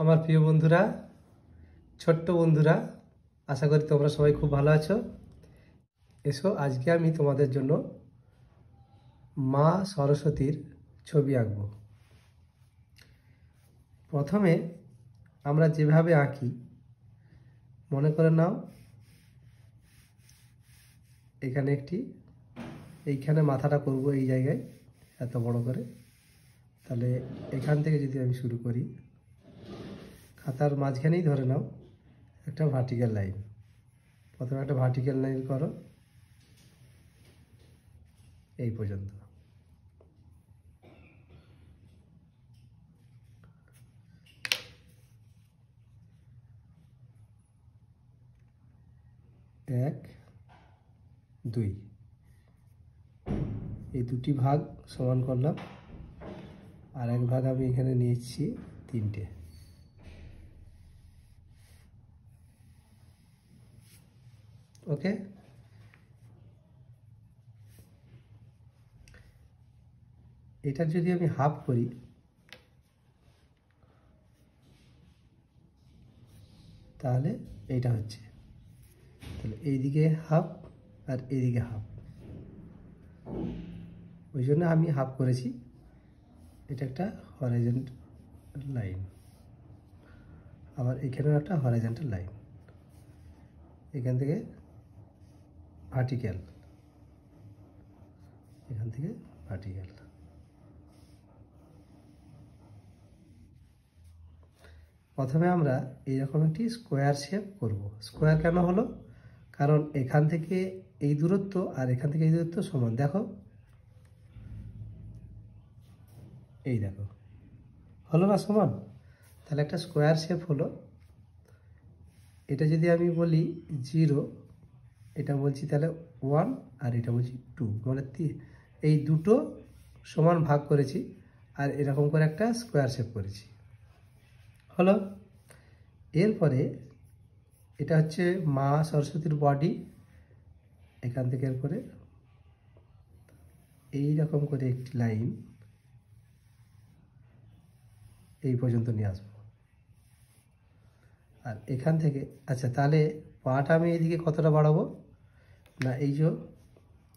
আমার প্রিয় বন্ধুরা, ছোট্ট বন্ধুরা, আশা করি তোমরা সবাই খুব ভালো আছো। এসো আজকে আমি তোমাদের জন্য মা সরস্বতীর ছবি আঁকব। প্রথমে আমরা যেভাবে আঁকি মনে করে নাও, এখানে এইখানে মাথাটা করব এই জায়গায় এত বড় করে। তাহলে এখান থেকে যদি আমি শুরু করি, খাতার মাঝখানেই ধরে নাও একটা ভার্টিক্যাল লাইন। প্রথমে একটা ভার্টিক্যাল লাইন করো এই পর্যন্ত। এক, দুই, এই দুটি ভাগ সমান করলাম, আর এক ভাগ আমি এখানে নিয়েছি তিনটে। ওকে, এটা যদি আমি হাফ করি তাহলে এইটা হচ্ছে, তাহলে এইদিকে হাফ আর এইদিকে হাফ, ওই জন্য আমি হাফ করেছি। এটা একটা হরাইজন্টাল লাইন, আবার এখানেও একটা হরাইজন্টাল লাইন, এখান থেকে ভার্টিক্যাল, এখান থেকে ভার্টিক্যাল। প্রথমে আমরা এইরকম একটি স্কোয়ার শেপ করব। স্কোয়ার কেন হলো? কারণ এখান থেকে এই দূরত্ব আর এখান থেকে এই দূরত্ব সমান। দেখো, এই দেখো, হলো না সমান? তাহলে একটা স্কোয়ার শেপ হলো। এটা যদি আমি বলি 0, এটা বলছি তাহলে 1, আর এটা বলছি 2, মানে এই দুটো সমান ভাগ করেছি আর এরকম করে একটা স্কোয়ার শেপ করেছি। হলো। এরপরে এটা হচ্ছে মা সরস্বতীর বডি। এখান থেকে এরপরে এইরকম করে একটি লাইন এই পর্যন্ত নিয়ে আসবো। আর এখান থেকে আচ্ছা, তাহলে পাটা আমি এইদিকে কতটা বাড়াবো না, এই যে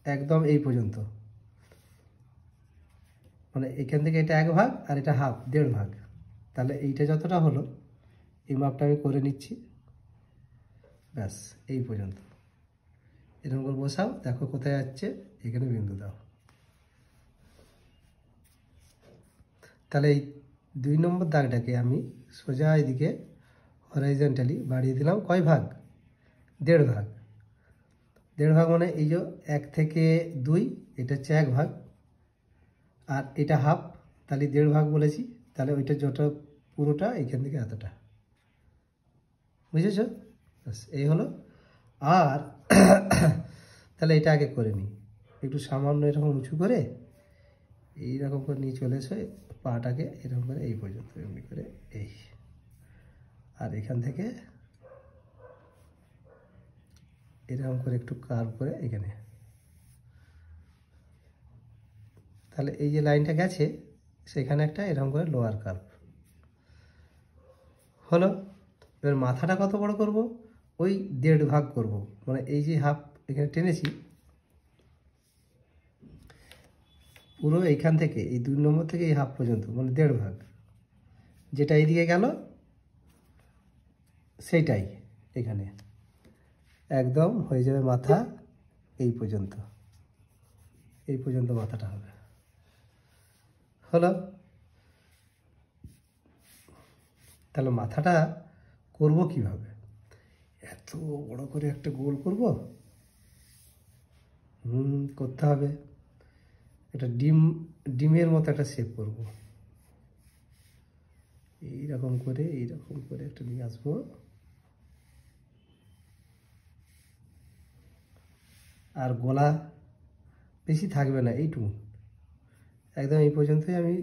একদম এই পর্যন্ত, মানে এখান থেকে এটা এক ভাগ আর এটা হাফ, 1.5 ভাগ। তাহলে এইটা যতটা হলো এই মাপটা আমি করে নিচ্ছি। ব্যাস, এই পর্যন্ত এরকম করে বসাও। দেখো কোথায় যাচ্ছে, এখানে বিন্দু দাও। তাহলে এই 2 নম্বর দাগটাকে আমি সোজা এদিকে হরাইজন্টালি বাড়িয়ে দিলাম। কয় ভাগ? 1.5 ভাগ। 1.5 ভাগ মানে এই যে 1 থেকে 2, এটা হচ্ছে 1 ভাগ, আর এটা হাফ, তাহলে 1.5 ভাগ বলেছি। তাহলে ওইটা যত পুরোটা এখান থেকে এতটা, বুঝেছ? ব্যাস, এই হলো। আর তাহলে এটা আগে করে নিই, একটু সামান্য এরকম উঁচু করে এইরকম করে নিয়ে চলে এসে পাটাকে এরকম করে এই পর্যন্ত এমনি করে এই, আর এখান থেকে এরকম করে একটু কার্ভ করে এখানে। তাহলে এই যে লাইনটা গেছে সেখানে একটা এরকম করে লোয়ার কার্ভ হলো। এবার মাথাটা কত বড় করব? ওই 1.5 ভাগ করব, মানে এই যে হাফ এখানে টেনেছি, পুরো এইখান থেকে এই 2 নম্বর থেকে এই হাফ পর্যন্ত, মানে 1.5 ভাগ। যেটা এইদিকে গেল সেইটাই এখানে একদম হয়ে যাবে মাথা এই পর্যন্ত। এই পর্যন্ত মাথাটা হবে। হলো। তাহলে মাথাটা করব কিভাবে? এত বড় করে একটা গোল করব? করতে হবে। এটা ডিমের মতো একটা শেপ করব। এইরকম করে একটা নিয়ে আসবো। আর গলা বেশি থাকবে না, এইটুকু একদম এই পর্যন্তই আমি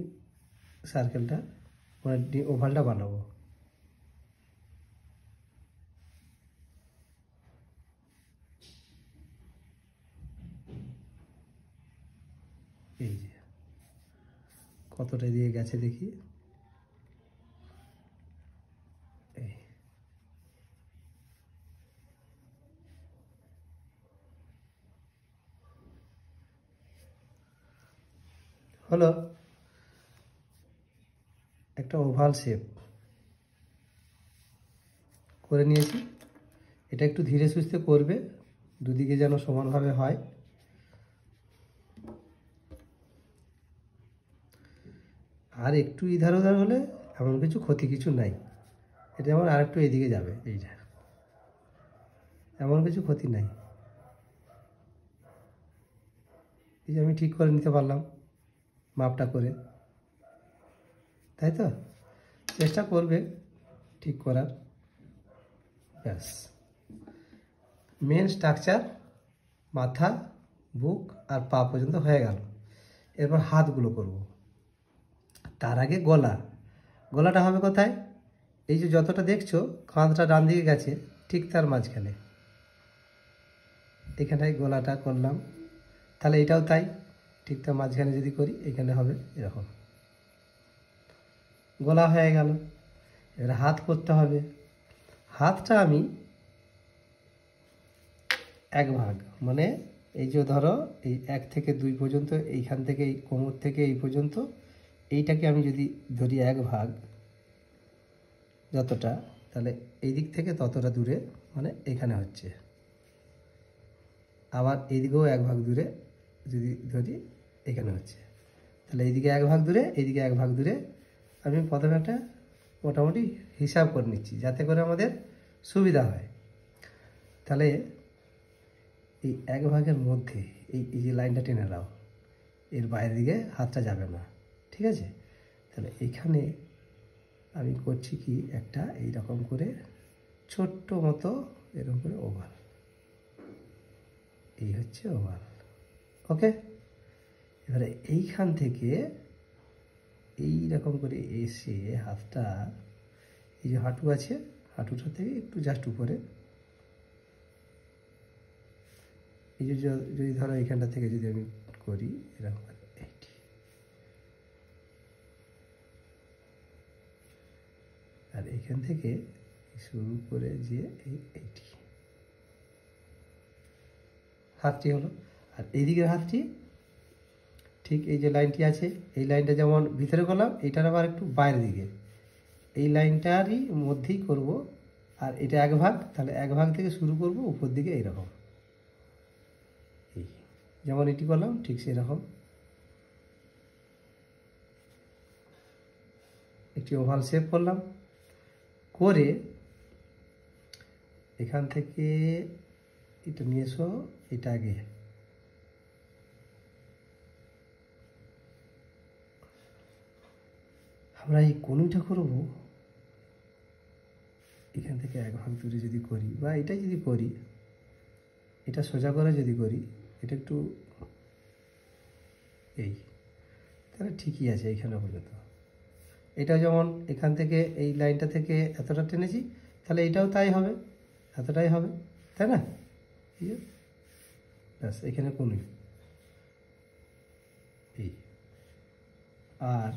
সার্কেলটা, মানে ওভালটা বানাবো। এই যে কতটা দিয়ে গেছে দেখি। হলো একটা ওভাল শেপ করে নিয়েছি। এটা একটু ধীরে সুস্থে করবে, দুদিকে যেন সমানভাবে হয়। আর একটু ইধার উধার হলে এমন কিছু ক্ষতি কিছু নাই। এটা আমার আর একটু এদিকে যাবে, এইটা এমন কিছু ক্ষতি নাই। এই যে আমি ঠিক করে নিতে পারলাম মাপটা করে, তাই তো? চেষ্টা করবে ঠিক করার। ব্যাস, মেন স্ট্রাকচার মাথা, বুক আর পা পর্যন্ত হয়ে গেল। এরপর হাতগুলো করব। তার আগে গলাটা হবে কোথায়? এই যে যতটা দেখছো কাঁধটা ডান দিকে গেছে, ঠিক তার মাঝখানে এখানে গলাটা করলাম। তাহলে এটাও তাই, ঠিক তার মাঝখানে যদি করি এখানে হবে এরকম। গলা হয়ে গেল। এবার হাত করতে হবে। হাতটা আমি এক ভাগ, মানে এই যে ধরো এই 1 থেকে 2 পর্যন্ত, এইখান থেকে এই কোমর থেকে এই পর্যন্ত, এইটাকে আমি যদি ধরি এক ভাগ যতটা, তাহলে এই দিক থেকে ততটা দূরে, মানে এখানে হচ্ছে। আবার এইদিকেও এক ভাগ দূরে যদি ধরি এখানে হচ্ছে। তাহলে এইদিকে এক ভাগ দূরে, এইদিকে এক ভাগ দূরে। আমি প্রথমে একটা মোটামুটি হিসাব করে নিচ্ছি যাতে করে আমাদের সুবিধা হয়। তাহলে এই এক ভাগের মধ্যে এই যে লাইনটা টেনে নাও, এর বাইরের দিকে হাতটা যাবে না, ঠিক আছে? তাহলে এখানে আমি করছি কি, একটা এইরকম করে ছোট্ট মতো এরকম করে ওভাল, এই হচ্ছে ওভাল। ওকে, এবারে এইখান থেকে এইরকম করে এসে হাতটা, এই যে হাঁটু আছে, হাঁটুটা থেকে একটু জাস্ট উপরে, এই যে যদি ধরো এইখানটা থেকে যদি আমি করি এরকম করে, এইটি, আর এইখান থেকে শুরু করে যে এইটি হাতটি হলো। আর এইদিকের হাতটি ঠিক এই যে লাইনটি আছে, এই লাইনটা যেমন ভিতরে করলাম, এইটার আবার একটু বাইরের দিকে, এই লাইনটারই মধ্যেই করব। আর এটা এক ভাগ, তাহলে এক ভাগ থেকে শুরু করব উপর দিকে এইরকম, এই যেমন এটি করলাম ঠিক সেরকম একটি ওভাল শেপ করলাম। করে এখান থেকে এটা নিয়ে এসো, এটা আগে আমরা এই কনুইটা করব। এখান থেকে এক ভাগ দূরে যদি করি, বা এটাই যদি করি, এটা সোজা করে যদি করি, এটা একটু এই, তাহলে ঠিকই আছে এইখানে পর্যন্ত। এটা যেমন এখান থেকে এই লাইনটা থেকে এতটা টেনেছি, তাহলে এটাও তাই হবে, এতটাই হবে, তাই না? ব্যাস, এখানে কনুই এই। আর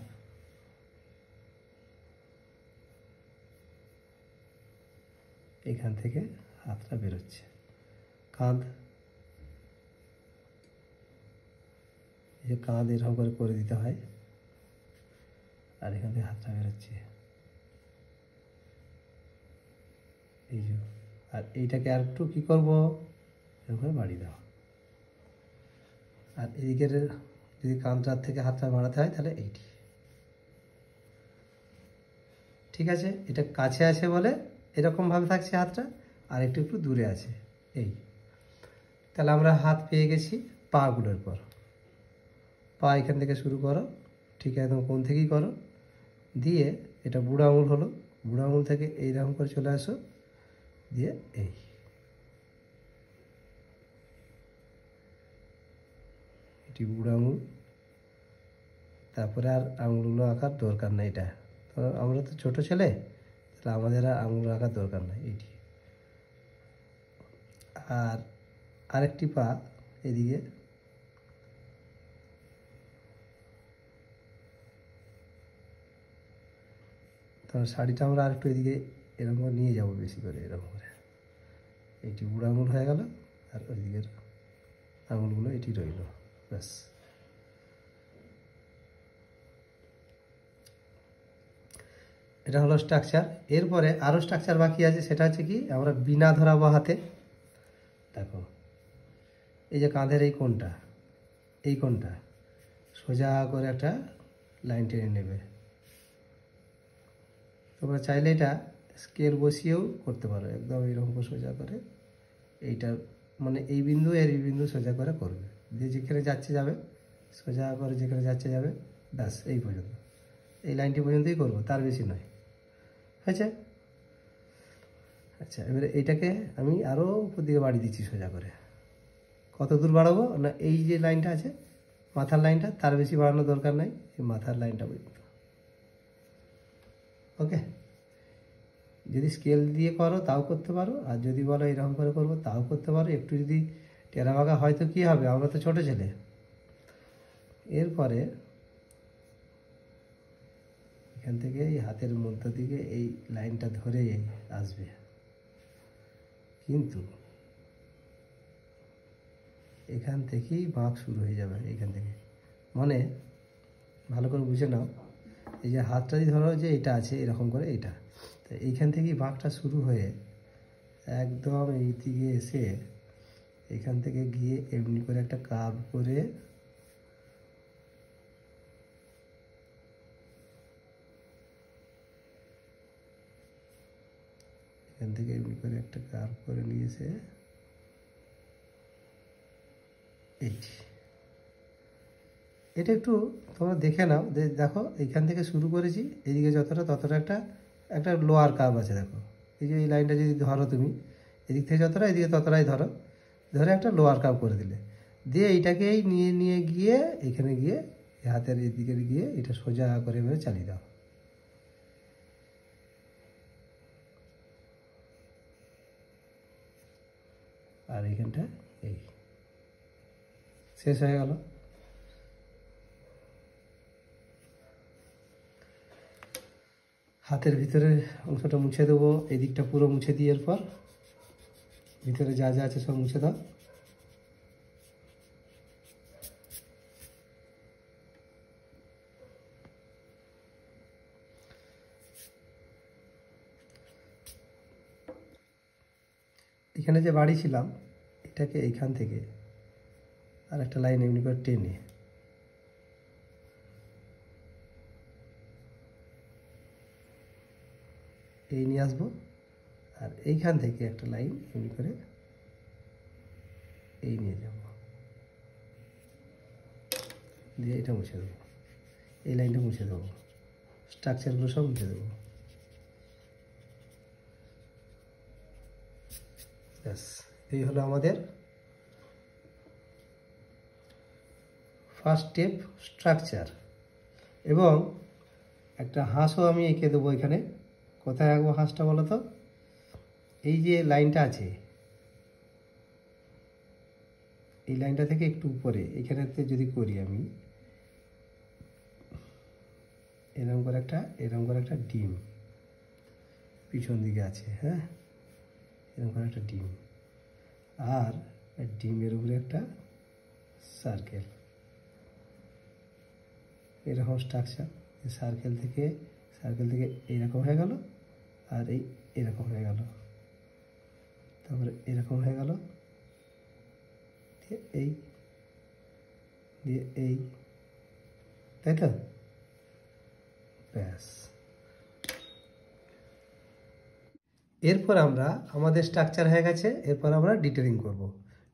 এখান থেকে হাতটা বেরোচ্ছে, কাঁধ, এই যে কাঁধ এরকম করে দিতে হয়। আর এখান থেকে হাতটা বেরোচ্ছে, এই যে। আর এইটাকে আর একটু কী করবো, এরকম করে বাড়িয়ে দেওয়া। আর এদিকের যদি কাঁধটার থেকে হাতটা বাড়াতে হয় তাহলে এইটি, ঠিক আছে? এটা কাছে আছে বলে এরকমভাবে থাকছে হাতটা, আর একটু একটু দূরে আছে, এই। তাহলে আমরা হাত পেয়ে গেছি। পাগুলোর পর, পা এখান থেকে শুরু করো, ঠিক একদম কোণ থেকেই করো, দিয়ে এটা বুড়ো আঙুল হলো, বুড়ো আঙুল থেকে এইরকম করে চলে আসো, দিয়ে এই, এটি বুড়ো আঙুল। তারপরে আর আঙুলগুলো আঁকার দরকার নেই, এটা তো আমরা তো ছোট ছেলে, তাহলে আমাদের আর আঙুল আঁকার দরকার নেই, এইটি। আর আরেকটি পা এদিকে, তখন শাড়িটা আমরা আরেকটু এদিকে এরকম করে নিয়ে যাব, বেশি করে এরকম করে। এইটি বুড়ো আঙুল হয়ে গেল, আর ওইদিকের আঙুলগুলো এটি রইল, ব্যাস। এটা হলো স্ট্রাকচার। এরপরে আরও স্ট্রাকচার বাকি আছে, সেটা হচ্ছে কি, আমরা বিনা ধরাবো হাতে। দেখো এই যে কাঁধের এই কোণটা সোজা করে একটা লাইন টেনে নেবে। তোমরা চাইলে এটা স্কেল বসিয়েও করতে পারো, একদম এইরকম করে সোজা করে এইটা, মানে এই বিন্দু এর এই বিন্দু সোজা করে করবে, দিয়ে যেখানে যাচ্ছে যাবে, সোজা করে যেখানে যাচ্ছে যাবে, ব্যাস এই পর্যন্ত, এই লাইনটি পর্যন্তই করবো, তার বেশি নয়। হয়েছে? আচ্ছা, এবারে এইটাকে আমি আরও উপর দিকে বাড়িয়ে দিচ্ছি সোজা করে। কত দূর বাড়াবো না, এই যে লাইনটা আছে মাথার লাইনটা, তার বেশি বাড়ানোর দরকার নাই, এই মাথার লাইনটা পর্যন্ত। ওকে, যদি স্কেল দিয়ে করো তাও করতে পারো, আর যদি বলো এরকম করে করবো তাও করতে পারো। একটু যদি টেরা বাঁকা হয় তো কী হবে, আমরা তো ছোটো ছেলে। এরপরে এখান থেকে এই হাতের মধ্য দিকে এই লাইনটা ধরে আসবে, কিন্তু এখান থেকেই বাঁক শুরু হয়ে যাবে। এইখান থেকে মানে ভালো করে বুঝে নাও, এই যে হাতটা যদি ধরো যে এটা আছে এরকম করে, এইটা তো এইখান থেকেই বাঁকটা শুরু হয়ে একদম এই দিকে এসে এখান থেকে গিয়ে এমনি করে একটা কার্ভ করে এখান থেকে এমনি করে একটা কার্ভ করে নিয়ে এসে এটা একটু তোমরা দেখে নাও, যে দেখো এইখান থেকে শুরু করেছি, এদিকে যতটা ততটা একটা একটা লোয়ার কার্ভ আছে। দেখো এই যে এই লাইনটা যদি ধরো তুমি, এদিক থেকে যতটা এদিকে ততটাই ধরো, ধরে একটা লোয়ার কার্ভ করে দিলে, দিয়ে এইটাকেই নিয়ে নিয়ে গিয়ে এখানে গিয়ে হাতের এদিকে গিয়ে এটা সোজা করে এভাবে চালিয়ে দাও। আর এইখানটা এই শেষ হয়ে গেল। হাতের ভিতরের অংশটা মুছে দেবো, এই দিকটা পুরো মুছে দিয়ে এরপর ভিতরে যা যা আছে সব মুছে দাও। এখানে যে বাড়ি ছিলাম, এটাকে এইখান থেকে আর একটা লাইন এমনি করে টেনে এই নিয়ে আসবো, আর এইখান থেকে একটা লাইন এমনি করে এই নিয়ে যাব, দিয়ে এটা মুছে দেবো, এই লাইনটা মুছে দেবো, স্ট্রাকচারগুলো সব মুছে দেবো। ব্যাস, এই হলো আমাদের ফার্স্ট স্টেপ স্ট্রাকচার। এবং একটা হাঁসও আমি এঁকে দেবো এখানে। কোথায় আঁকবো হাঁসটা বলো তো? এই যে লাইনটা আছে, এই লাইনটা থেকে একটু উপরে এখানেতে যদি করি আমি এরকম করে একটা ডিম পিছন দিকে আছে, হ্যাঁ, এরকম করে একটা ডিম, আর ডিমের উপরে একটা সার্কেল, এরকম স্ট্রাকচার। সার্কেল থেকে এইরকম হয়ে গেল, আর এরকম হয়ে গেল, তারপরে এরকম হয়ে গেল, দিয়ে এই, তাই তো? ব্যাস, এরপর আমরা আমাদের স্ট্রাকচার হয়ে গেছে। এরপর আমরা ডিটেলিং করব,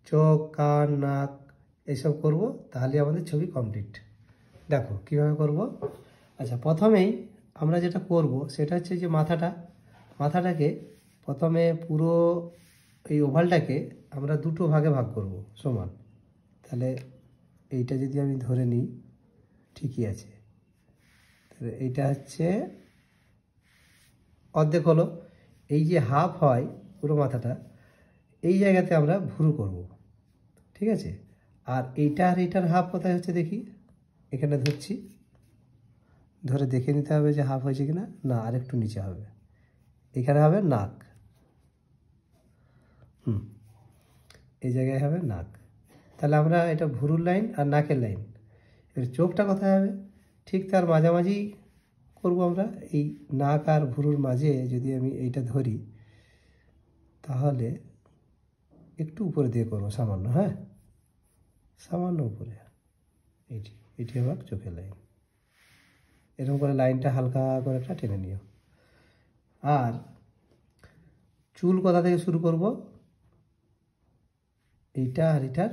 চোখ, কান, নাক এইসব করব, তাহলে আমাদের ছবি কমপ্লিট। দেখো কিভাবে করব। আচ্ছা, প্রথমেই আমরা যেটা করব সেটা হচ্ছে যে মাথাটাকে প্রথমে পুরো এই ওভালটাকে আমরা দুটো ভাগে ভাগ করব সমান। তাহলে এইটা যদি আমি ধরে নিই, ঠিকই আছে, তাহলে এইটা হচ্ছে অর্ধেক হলো। এই যে হাফ হয় পুরো মাথাটা, এই জায়গাতে আমরা ভুরু করব, ঠিক আছে? আর এইটার হাফ কোথায় হচ্ছে দেখি, এখানে ধরছি, ধরে দেখে নিতে হবে যে হাফ হয়েছে কিনা, না আর একটু নিচে হবে, এখানে হবে নাক, এই জায়গায় হবে নাক। তাহলে আমরা এটা ভুরুর লাইন আর নাকের লাইন। এর চোখটা কোথায় হবে, ঠিক তার মাঝামাঝি করব আমরা এই নাক আর ভুরুর মাঝে যদি আমি এইটা ধরি তাহলে একটু উপরে দিয়ে করবো সামান্য, হ্যাঁ সামান্য উপরে। এটি আমার চোখের লাইন। এরকম করে লাইনটা হালকা করে একটা টেনে নিও। আর চুল কোথা থেকে শুরু করব, এইটা আর এটার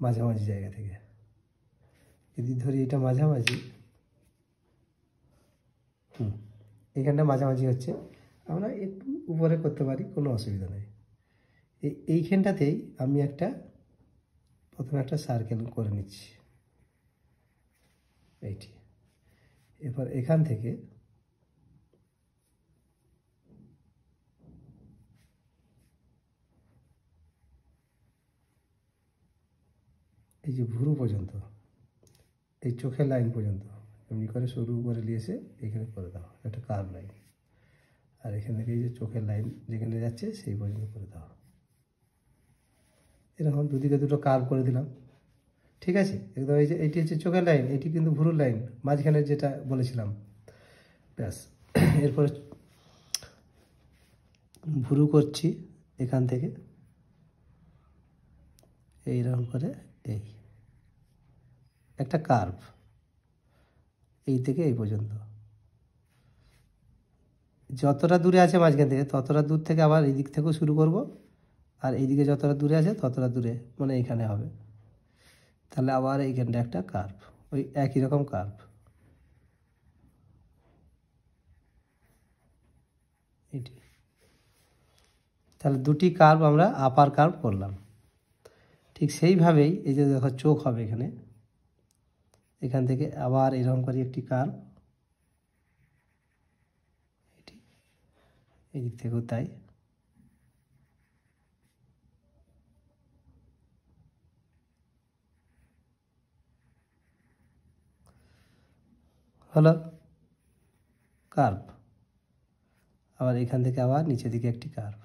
মাঝামাঝি জায়গা থেকে। যদি ধরি এটা মাঝামাঝি, এইখানটা মাঝামাঝি হচ্ছে, আমরা একটু উপরে করতে পারি, কোনো অসুবিধা নেই। এইখানটাতেই আমি প্রথমে একটা সার্কেল করে নিচ্ছি এইটি। এরপর এখান থেকে এই যে ভুরু পর্যন্ত, এই চোখের লাইন পর্যন্ত এমনি করে শুরু করে নিয়ে এসে এখানে করে দাও একটা কার্ভ লাইন। আর এখান থেকে এই যে চোখের লাইন যেখানে যাচ্ছে সেই পর্যন্ত করে দাও। এরকম দুদিকে দুটো কার্ভ করে দিলাম, ঠিক আছে একদম। এই যে এইটি হচ্ছে চোখের লাইন, এটি কিন্তু ভুরুর লাইন, মাঝখানে যেটা বলেছিলাম, ব্যাস। এরপরে ভুরু করছি এখান থেকে এইরকম করে, এই একটা কার্ভ এই থেকে এই পর্যন্ত। যতটা দূরে আছে মাঝখান থেকে ততটা দূর থেকে আবার এই দিক থেকেও শুরু করব, আর এইদিকে যতটা দূরে আছে ততটা দূরে মানে এইখানে হবে। তাহলে আবার এইখানটা একটা কার্ভ, ওই একই রকম কার্ভ। এটি তাহলে দুটি কার্ভ আমরা আপার কার্ভ করলাম। ঠিক সেইভাবেই এই যে দেখো চোখ হবে এখানে, এখান থেকে আবার এরকম করে একটি কার্ভ, এটি এই দিক থেকেও তাই। হলো কার্ভ। আবার এখান থেকে আবার নিচের দিকে একটি কার্ভ।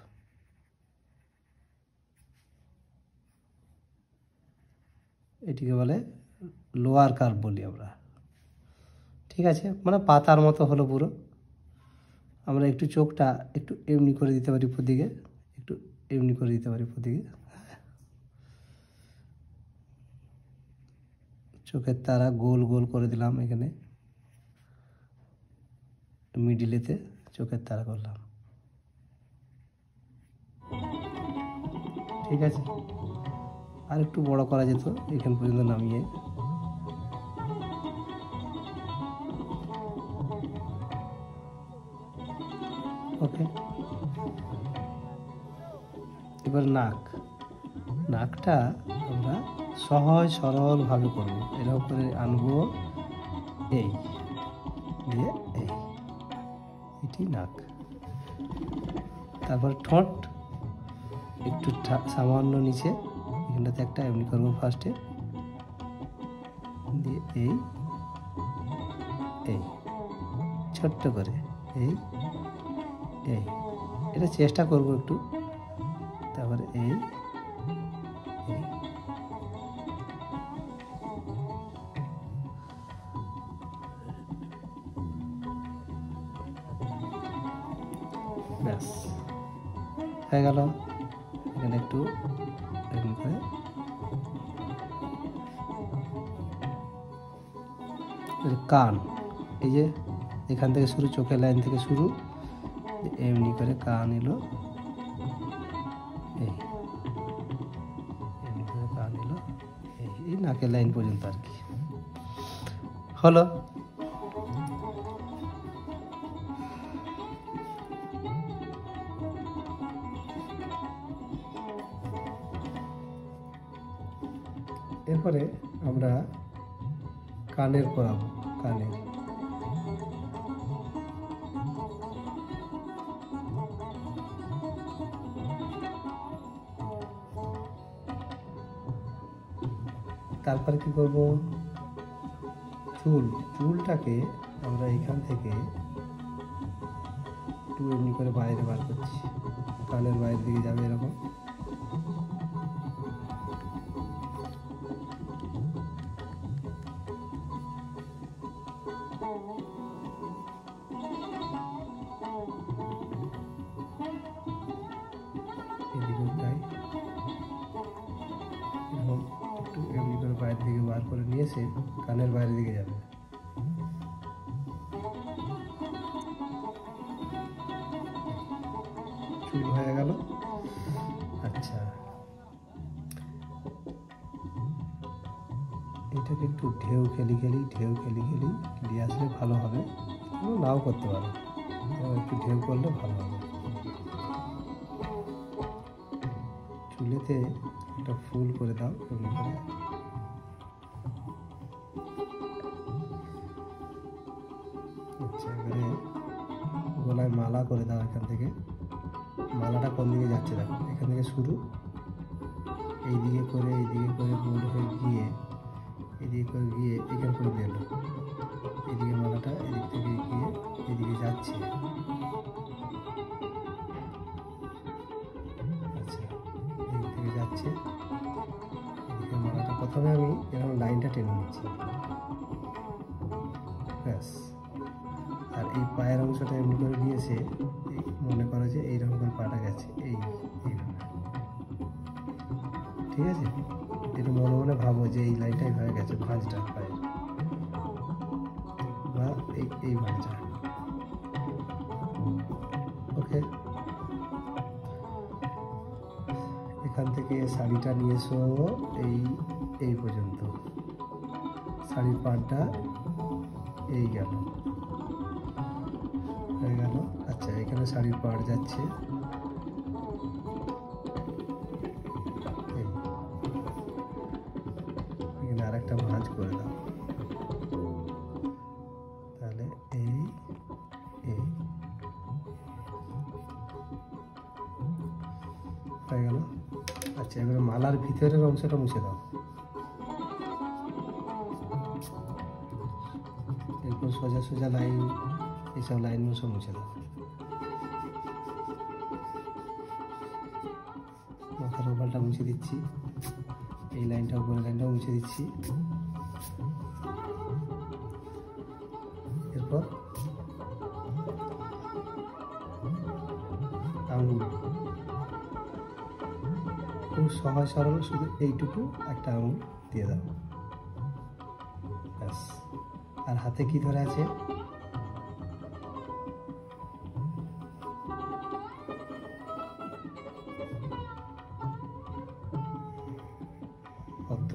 এটিকে বলে লোয়ার কার্ভ বলি আমরা, ঠিক আছে। মানে পাতার মতো হলো পুরো। আমরা একটু চোখটা একটু এমনি করে দিতে পারি উপর দিকে, একটু এমনি করে দিতে পারি উপর দিকে। চোখের তারা গোল গোল করে দিলাম, এখানে মিডিলেতে চোখের তারা করলাম, ঠিক আছে। আর একটু বড় করা যেত, এখান পর্যন্ত নামিয়ে। ওকে, এবার নাকটা আমরা সহজ সরলভাবে করব। এরকম করে আনবো, এই দিয়ে এটি নাক। তারপর ঠোঁট একটু সামান্য নিচে, এখানটাতে একটা এমনি করবো ফার্স্টে, দিয়ে এই ছোট্ট করে এই এটা চেষ্টা করব একটু। তারপরে এই ব্যাস হয়ে গেল। এখানে একটু এরকম করে কান, এই যে এখান থেকে শুরু, চোখের লাইন থেকে শুরু, এমনি করে কান এলো, এমনি করে কান এলো, এই নাকের লাইন পর্যন্ত আর কি হলো। এরপরে আমরা কানের করাবো। কানের তারপরে কি করব, চুলটাকে আমরা এখান থেকে একটু এমনি করে বাইরে বার করছি, কানের বাইরের দিকে যাবে এরকম। নিয়ে এসে কানের বাইরের দিকে যাবে। চুল হয়ে গেল। আচ্ছা, এটাকে একটু ঢেউ খেলি নিয়ে আসলে ভালো হবে, নাও করতে পারো, একটু ঢেউ করলে ভালো হবে। চুলেতে একটা ফুল করে দাও, ফুল করে আচ্ছা, এবারে গলায় মালা করে দাও। এখান থেকে মালাটা কোন দিকে যাচ্ছে দেখো, এখান থেকে শুরু, এইদিকে করে গোল হয়ে গিয়ে এদিকে করে গিয়ে এখান করে দিল, এদিকে মালাটা এদিক থেকে গিয়ে এদিকে যাচ্ছে। আচ্ছা, এদিক থেকে যাচ্ছে, এদিকে মালাটা প্রথমে আমি এরকম লাইনটা টেনে নিচ্ছি, ব্যাস। আর এই পায়ের অংশটা এমনি করে দিয়েছে, মনে করো যে এইরকম করে পাটা গেছে, এইভাবে, ঠিক আছে? একটু মনে মনে ভাবো যে এই লাইনটাই হয়ে গেছে ভাঁজটা পায়ে, বা এই ভাঁজটা। ওকে, এখান থেকে শাড়িটা নিয়ে এসো এই পর্যন্ত, শাড়ির পাড়টা এই গেল, হয়ে গেল। আচ্ছা, এখানে শাড়ির পাড় যাচ্ছে, এখানে আর একটা ভাঁজ করে দাও, তাহলে এই হয়ে গেল। আচ্ছা, এবারে মালার ভিতরের অংশটা মুছে দাও, এরপর সোজা লাইন, এইসব লাইনগুলো সব মুছে দাও। মাথার ওপালটা মুছে দিচ্ছি, এই লাইনটা উপরের লাইনটাও মুছে দিচ্ছি। এরপর আঙুল, খুব সহজ সরল, শুধু এইটুকু একটা আঙুল দিয়ে দাও, ব্যাস। আর হাতে কি ধরে আছে? পদ্ম।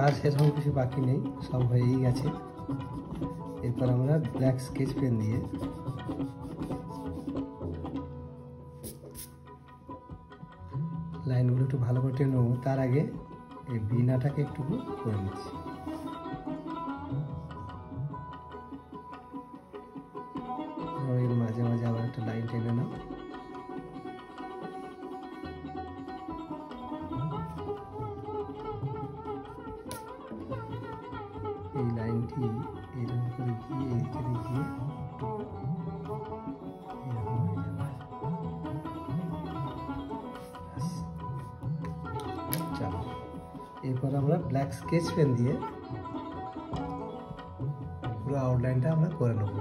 আর সেরকম কিছু বাকি নেই, সব হয়েই গেছে। এরপর আমরা ব্ল্যাক স্কেচ পেন দিয়ে লাইনগুলো একটু ভালো করে টেনে নেবো। তার আগে এই বিনাটাকে একটু করে নিচ্ছি, এর মাঝে মাঝে আবার একটা লাইন টেনে নাও। এই লাইনটি এরকম করে গিয়ে এদিকে গিয়ে এরকম হয়ে যাবে। চলো, এরপর আমরা ব্ল্যাক স্কেচ পেন দিয়ে পুরো আউটলাইনটা আমরা করে নেব।